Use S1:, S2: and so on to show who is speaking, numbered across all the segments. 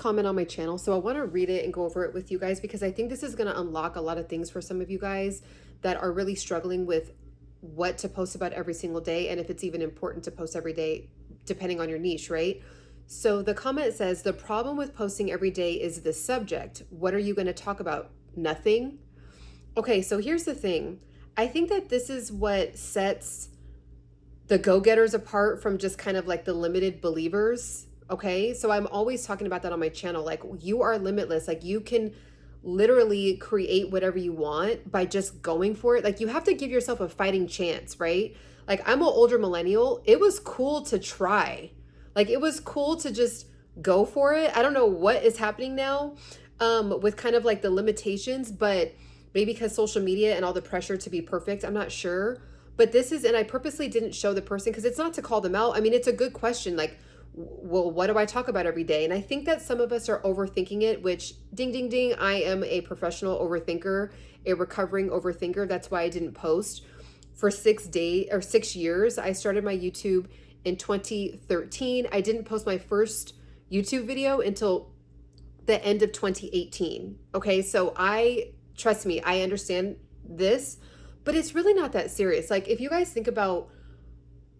S1: comment on my channel, so I want to read it and go over it with you guys because I think this is going to unlock a lot of things for some of you guys that are really struggling with what to post about every single day and if it's even important to post every day, depending on your niche, right? So the comment says, the problem with posting every day is the subject. What are you going to talk about? Nothing. Okay, so here's the thing. I think that this is what sets the go-getters apart from just kind of like the limited believers. Okay, so I'm always talking about that on my channel. Like, you are limitless. Like, you can literally create whatever you want by just going for it. Like, you have to give yourself a fighting chance, right? Like, I'm an older millennial. It was cool to try. Like, it was cool to just go for it. I don't know what is happening now with kind of like the limitations, but maybe because social media and all the pressure to be perfect, I'm not sure. But this is, and I purposely didn't show the person because it's not to call them out. I mean, it's a good question. Like, well, what do I talk about every day? And I think that some of us are overthinking it, which ding, ding, ding. I am a professional overthinker, a recovering overthinker. That's why I didn't post for 6 years. I started my YouTube in 2013. I didn't post my first YouTube video until the end of 2018. Okay. So trust me, I understand this, but it's really not that serious. Like, if you guys think about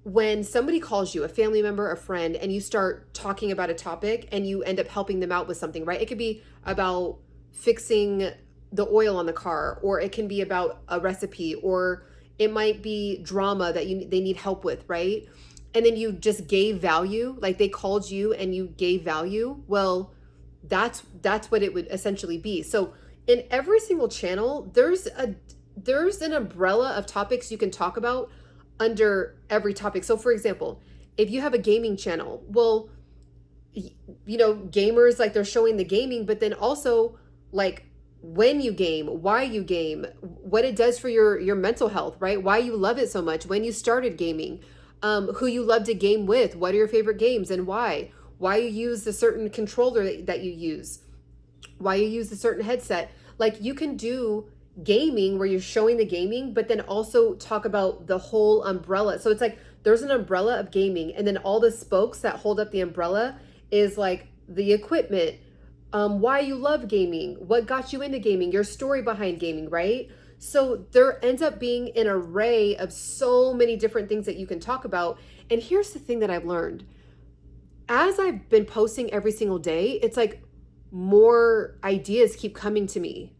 S1: when somebody calls you, a family member, a friend, and you start talking about a topic and you end up helping them out with something, right? It could be about fixing the oil on the car, or it can be about a recipe, or it might be drama that they need help with, right? And then you just gave value, like they called you and you gave value. Well, that's what it would essentially be. So in every single channel, there's an umbrella of topics you can talk about under every topic. So for example, if you have a gaming channel, well, you know, gamers, like, they're showing the gaming, but then also like when you game, why you game, what it does for your mental health, right? Why you love it so much, when you started gaming, who you love to game with, what are your favorite games and why you use a certain controller that you use, why you use a certain headset. Like, you can do gaming where you're showing the gaming, but then also talk about the whole umbrella. So it's like there's an umbrella of gaming, and then all the spokes that hold up the umbrella is like the equipment, why you love gaming, what got you into gaming, your story behind gaming, right? So there ends up being an array of so many different things that you can talk about. And here's the thing that I've learned. As I've been posting every single day, it's like more ideas keep coming to me.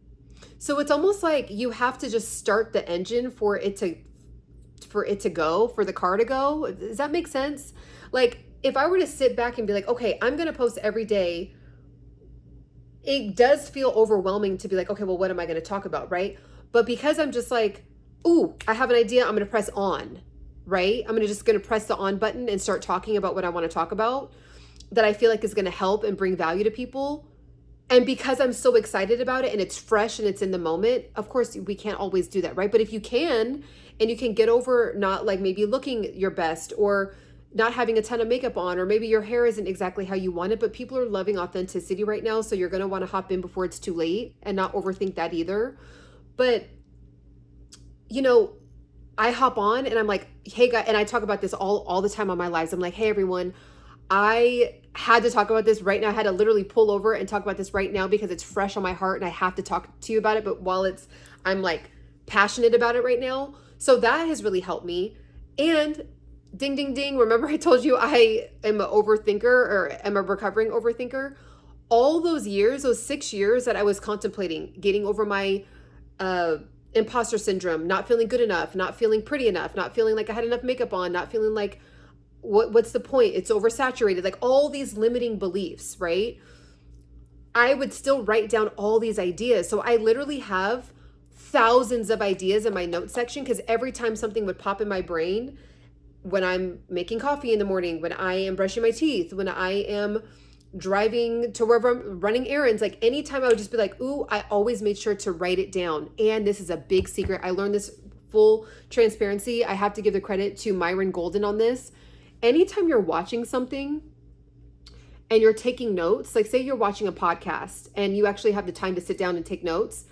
S1: So it's almost like you have to just start the engine for it to go, for the car to go. Does that make sense? Like, if I were to sit back and be like, okay, I'm going to post every day, it does feel overwhelming to be like, okay, well, what am I going to talk about, right? But because I'm just like, ooh, I have an idea, I'm going to press on, right? I'm just going to press the on button and start talking about what I want to talk about that I feel like is going to help and bring value to people. And because I'm so excited about it and it's fresh and it's in the moment, of course, we can't always do that, right? But if you can, and you can get over not like maybe looking your best, or not having a ton of makeup on, or maybe your hair isn't exactly how you want it, but people are loving authenticity right now. So you're going to want to hop in before it's too late and not overthink that either. But, you know, I hop on and I'm like, hey guys, and I talk about this all the time on my lives. I'm like, hey everyone, I had to talk about this right now. I had to literally pull over and talk about this right now because it's fresh on my heart and I have to talk to you about it. But I'm like passionate about it right now. So that has really helped me. And ding, ding, ding. Remember I told you I am an overthinker, or am a recovering overthinker. All those years, those 6 years that I was contemplating getting over my imposter syndrome, not feeling good enough, not feeling pretty enough, not feeling like I had enough makeup on, not feeling like, what's the point? It's oversaturated, like all these limiting beliefs, right? I would still write down all these ideas. So I literally have thousands of ideas in my notes section, because every time something would pop in my brain, when I'm making coffee in the morning, when I am brushing my teeth, when I am driving to wherever I'm running errands, like anytime I would just be like, ooh, I always made sure to write it down. And this is a big secret. I learned this, full transparency. I have to give the credit to Myron Golden on this. Anytime you're watching something and you're taking notes, like say you're watching a podcast and you actually have the time to sit down and take notes,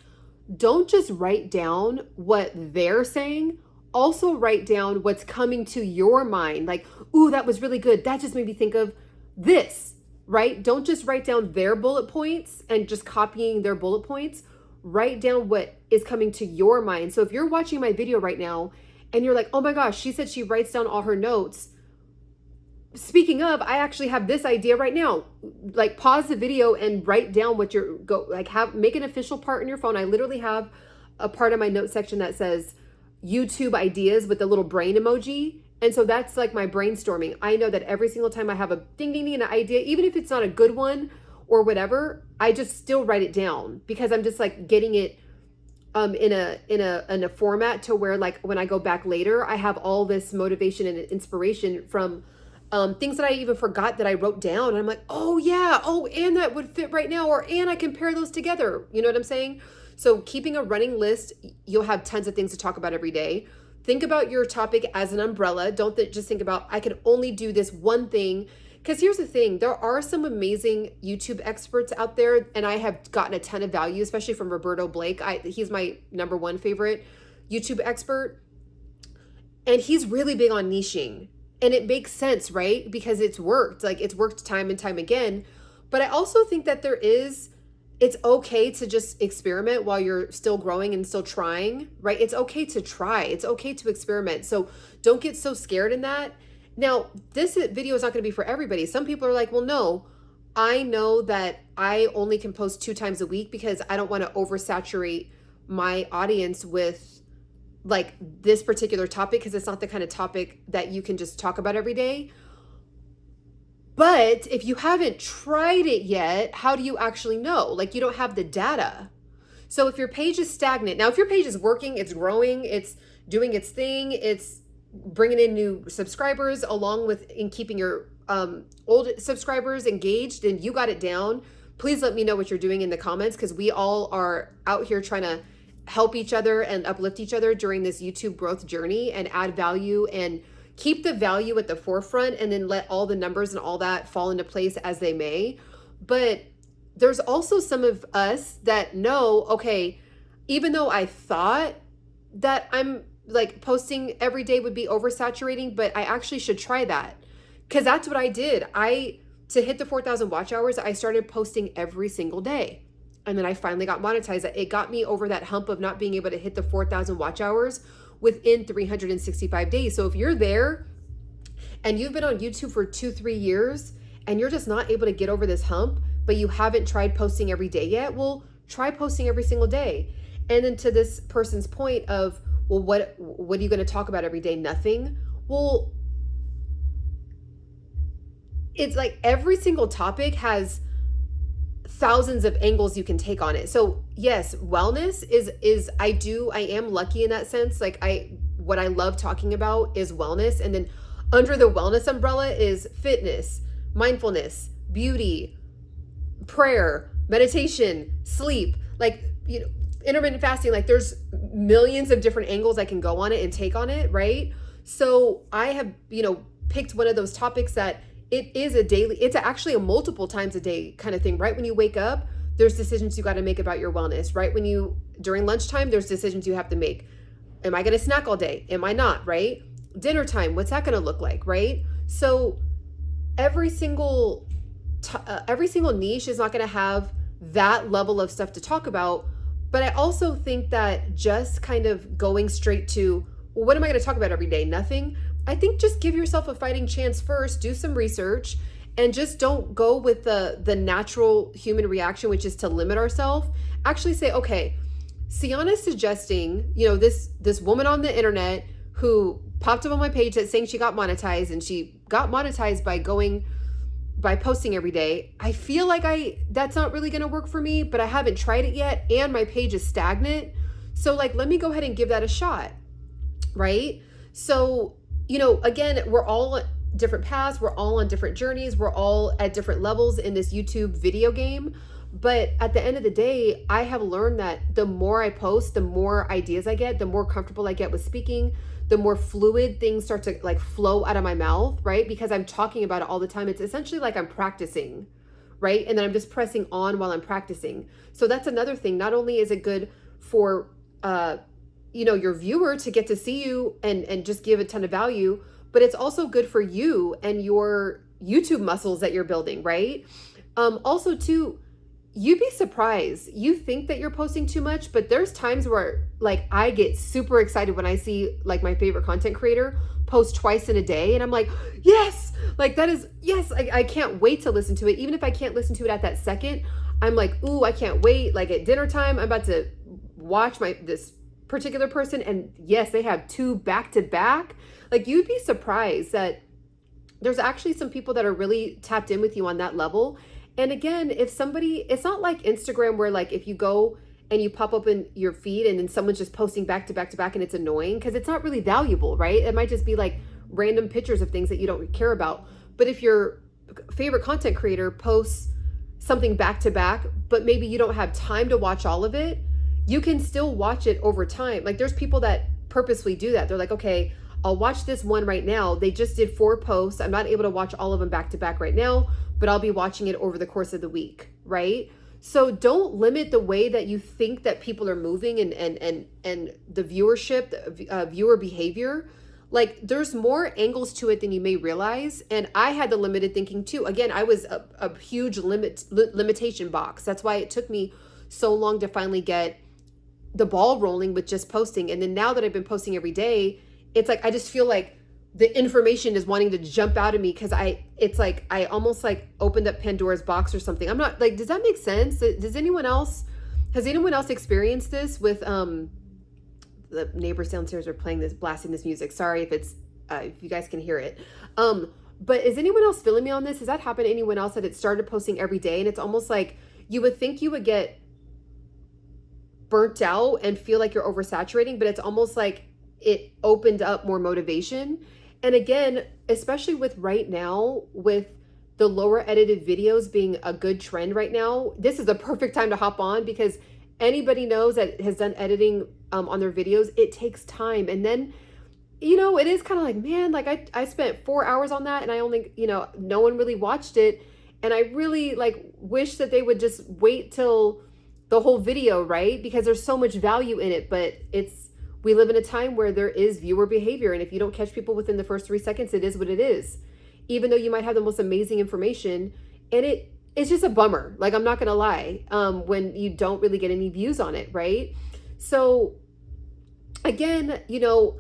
S1: don't just write down what they're saying. Also write down what's coming to your mind. Like, ooh, that was really good. That just made me think of this. right? Don't just write down their bullet points and just copying their bullet points. Write down what is coming to your mind. So if you're watching my video right now and you're like, oh my gosh, she said she writes down all her notes. Speaking of, I actually have this idea right now. Like, pause the video and write down what you're make an official part in your phone. I literally have a part of my note section that says YouTube ideas with the little brain emoji. And so that's like my brainstorming. I know that every single time I have a ding ding ding, an idea, even if it's not a good one or whatever, I just still write it down because I'm just like getting it in a format to where, like, when I go back later, I have all this motivation and inspiration from things that I even forgot that I wrote down. And I'm like, oh yeah, oh, and that would fit right now, or and I can pair those together. You know what I'm saying? So keeping a running list, you'll have tons of things to talk about every day. Think about your topic as an umbrella. Don't just think about, I can only do this one thing. Because here's the thing, there are some amazing YouTube experts out there, and I have gotten a ton of value, especially from Roberto Blake. He's my number one favorite YouTube expert. And he's really big on niching. And it makes sense, right? Because it's worked. Like, it's worked time and time again. But I also think that it's okay to just experiment while you're still growing and still trying, right? It's okay to try. It's okay to experiment. So don't get so scared in that. Now, this video is not going to be for everybody. Some people are like, well, no, I know that I only can post 2 times a week because I don't want to oversaturate my audience with like this particular topic, because it's not the kind of topic that you can just talk about every day. But if you haven't tried it yet, how do you actually know? Like, you don't have the data. So if your page is stagnant, now if your page is working, it's growing, it's doing its thing, it's bringing in new subscribers along with in keeping your old subscribers engaged, and you got it down, please let me know what you're doing in the comments, because we all are out here trying to help each other and uplift each other during this YouTube growth journey and add value and keep the value at the forefront, and then let all the numbers and all that fall into place as they may. But there's also some of us that know, okay, even though I thought that I'm like posting every day would be oversaturating, but I actually should try that, because that's what I did. To hit the 4,000 watch hours, I started posting every single day. And then I finally got monetized. It got me over that hump of not being able to hit the 4,000 watch hours within 365 days. So if you're there and you've been on YouTube for 2-3 years and you're just not able to get over this hump, but you haven't tried posting every day yet, well, try posting every single day. And then to this person's point of, well, what are you going to talk about every day? Nothing. Well, it's like every single topic has thousands of angles you can take on it. So yes, wellness is I am lucky in that sense. Like, what I love talking about is wellness. And then under the wellness umbrella is fitness, mindfulness, beauty, prayer, meditation, sleep, like, you know, intermittent fasting. Like, there's millions of different angles I can go on it and take on it, right? So I have, picked one of those topics that it's actually a multiple times a day kind of thing. Right when you wake up, there's decisions you got to make about your wellness. Right during lunchtime, there's decisions you have to make. Am I going to snack all day? Am I not, right? Dinner time, what's that going to look like, right? So every single niche is not going to have that level of stuff to talk about. But I also think that just kind of going straight to, well, what am I going to talk about every day? Nothing. I think just give yourself a fighting chance first, do some research, and just don't go with the natural human reaction, which is to limit ourselves. Actually say, okay, Ciana's suggesting, this woman on the internet who popped up on my page that's saying she got monetized, and she got monetized by posting every day. I feel like that's not really going to work for me, but I haven't tried it yet, and my page is stagnant. So like, let me go ahead and give that a shot, right? So, again, we're all different paths. We're all on different journeys. We're all at different levels in this YouTube video game. But at the end of the day, I have learned that the more I post, the more ideas I get, the more comfortable I get with speaking, the more fluid things start to like flow out of my mouth, right? Because I'm talking about it all the time. It's essentially like I'm practicing, right? And then I'm just pressing on while I'm practicing. So that's another thing. Not only is it good for, your viewer to get to see you and just give a ton of value, but it's also good for you and your YouTube muscles that you're building, right? Also too, you'd be surprised. You think that you're posting too much, but there's times where like I get super excited when I see like my favorite content creator post twice in a day. And I'm like, yes, like that is, yes, I can't wait to listen to it. Even if I can't listen to it at that second, I'm like, ooh, I can't wait. Like at dinner time, I'm about to watch this particular person. And yes, they have 2 back to back. Like you'd be surprised that there's actually some people that are really tapped in with you on that level. And again, if somebody, it's not like Instagram where like if you go and you pop up in your feed and then someone's just posting back to back to back and it's annoying because it's not really valuable, right? It might just be like random pictures of things that you don't care about. But if your favorite content creator posts something back to back, but maybe you don't have time to watch all of it, you can still watch it over time. Like there's people that purposely do that. They're like, okay, I'll watch this one right now. They just did 4 posts. I'm not able to watch all of them back to back right now, but I'll be watching it over the course of the week, right? So don't limit the way that you think that people are moving and the viewership, viewer behavior. Like there's more angles to it than you may realize. And I had the limited thinking too. Again, I was a huge limitation box. That's why it took me so long to finally get the ball rolling with just posting. And then now that I've been posting every day, it's like I just feel like the information is wanting to jump out of me because it's like I almost like opened up Pandora's box or something. I'm not like, does that make sense? Has anyone else experienced this with the neighbors downstairs are blasting this music. Sorry if you guys can hear it. But is anyone else feeling me on this? Has that happened to anyone else that it started posting every day and it's almost like you would think you would get burnt out and feel like you're oversaturating, but it's almost like it opened up more motivation. And again, especially with right now, with the lower edited videos being a good trend right now, this is the perfect time to hop on because anybody knows that has done editing on their videos, it takes time. And then, you know, it is kind of like, man, like I spent 4 hours on that and I only, you know, no one really watched it. And I really like wish that they would just wait till the whole video, right? Because there's so much value in it, but we live in a time where there is viewer behavior. And if you don't catch people within the first 3 seconds, it is what it is. Even though you might have the most amazing information and it's just a bummer. Like, I'm not going to lie, when you don't really get any views on it. Right. So again, you know,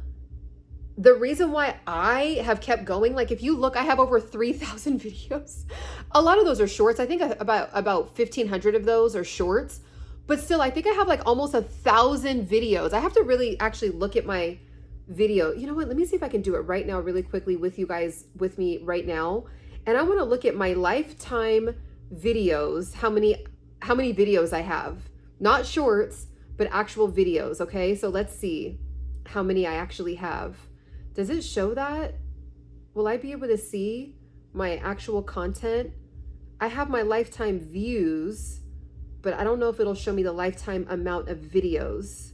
S1: the reason why I have kept going, like if you look, I have over 3,000 videos. A lot of those are shorts. I think about 1,500 of those are shorts. But still, I think I have like almost 1,000 videos. I have to really actually look at my video. You know what? Let me see if I can do it right now really quickly with you guys, with me right now. And I want to look at my lifetime videos, how many videos I have. Not shorts, but actual videos, okay? So let's see how many I actually have. Does it show that? Will I be able to see my actual content? I have my lifetime views, but I don't know if it'll show me the lifetime amount of videos.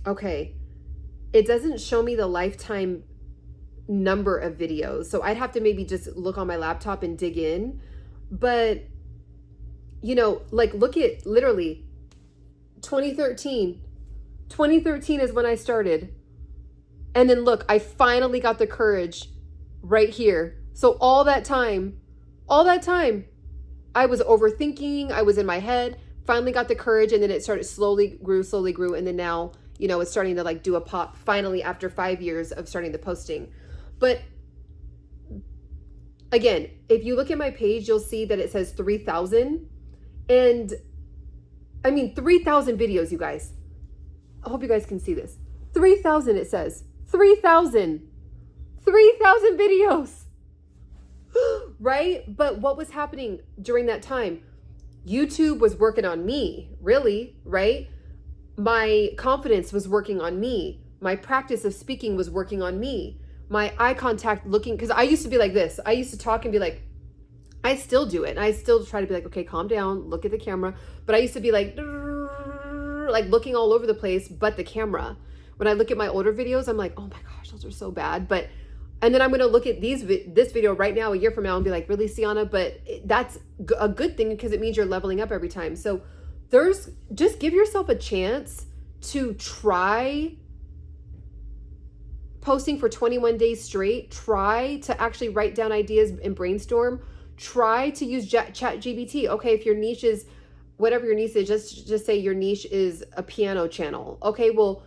S1: Okay, it doesn't show me the lifetime number of videos. So I'd have to maybe just look on my laptop and dig in. But, you know, like look at literally 2013. 2013 is when I started. And then look, I finally got the courage right here. So all that time, I was overthinking, I was in my head, finally got the courage, and then it started slowly grew. And then now, you know, it's starting to like do a pop finally after 5 years of starting the posting. But again, if you look at my page, you'll see that it says 3,000. And I mean, 3,000 videos, you guys. I hope you guys can see this. 3,000, it says. 3,000 videos. Right? But what was happening during that time? YouTube was working on me, really, right? My confidence was working on me. My practice of speaking was working on me. My eye contact looking, because I used to be like this. I used to talk and be like, I still do it. And I still try to be like, okay, calm down, look at the camera. But I used to be like looking all over the place, but the camera. When I look at my older videos, I'm like, oh my gosh, those are so bad. And then I'm going to look at this video right now, a year from now, and be like, really, Ciana? But that's a good thing because it means you're leveling up every time. So just give yourself a chance to try posting for 21 days straight, try to actually write down ideas and brainstorm. Try to use ChatGPT. Okay, if your niche is whatever your niche is, just say your niche is a piano channel. Okay, well,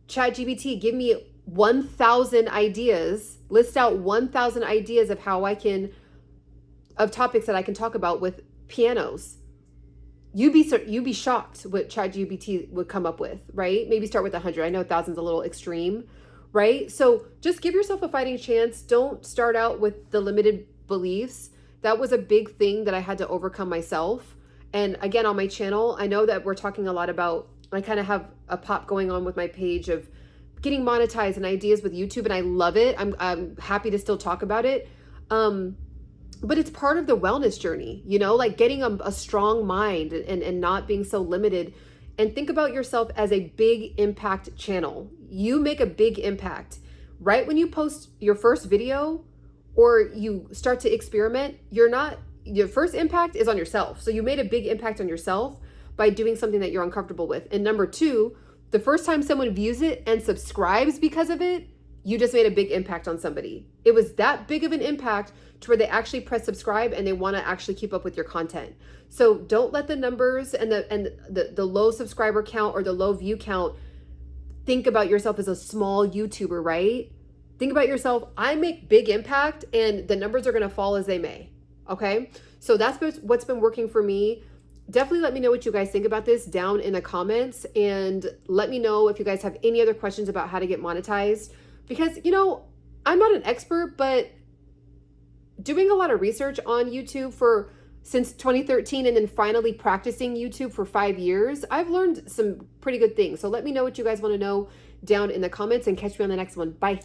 S1: ChatGPT, give me 1,000 ideas. List out 1,000 ideas of of topics that I can talk about with pianos. You'd be shocked what ChatGPT would come up with, right? Maybe start with 100. I know 1,000's a little extreme, right? So just give yourself a fighting chance. Don't start out with the limited beliefs. That was a big thing that I had to overcome myself. And again, on my channel, I know that we're talking a lot about, I kind of have a pop going on with my page of getting monetized and ideas with YouTube, and I love it. I'm happy to still talk about it. But it's part of the wellness journey, you know, like getting a strong mind and not being so limited. And think about yourself as a big impact channel. You make a big impact. Right when you post your first video or you start to experiment, your first impact is on yourself. So you made a big impact on yourself by doing something that you're uncomfortable with. And number two, the first time someone views it and subscribes because of it, you just made a big impact on somebody. It was that big of an impact to where they actually press subscribe and they want to actually keep up with your content. So don't let the numbers and the low subscriber count or the low view count think about yourself as a small YouTuber, right? Think about yourself. I make big impact and the numbers are going to fall as they may. Okay. So that's what's been working for me. Definitely let me know what you guys think about this down in the comments, and let me know if you guys have any other questions about how to get monetized, because, you know, I'm not an expert, but doing a lot of research on YouTube since 2013 and then finally practicing YouTube for 5 years, I've learned some pretty good things. So let me know what you guys want to know down in the comments and catch me on the next one. Bye.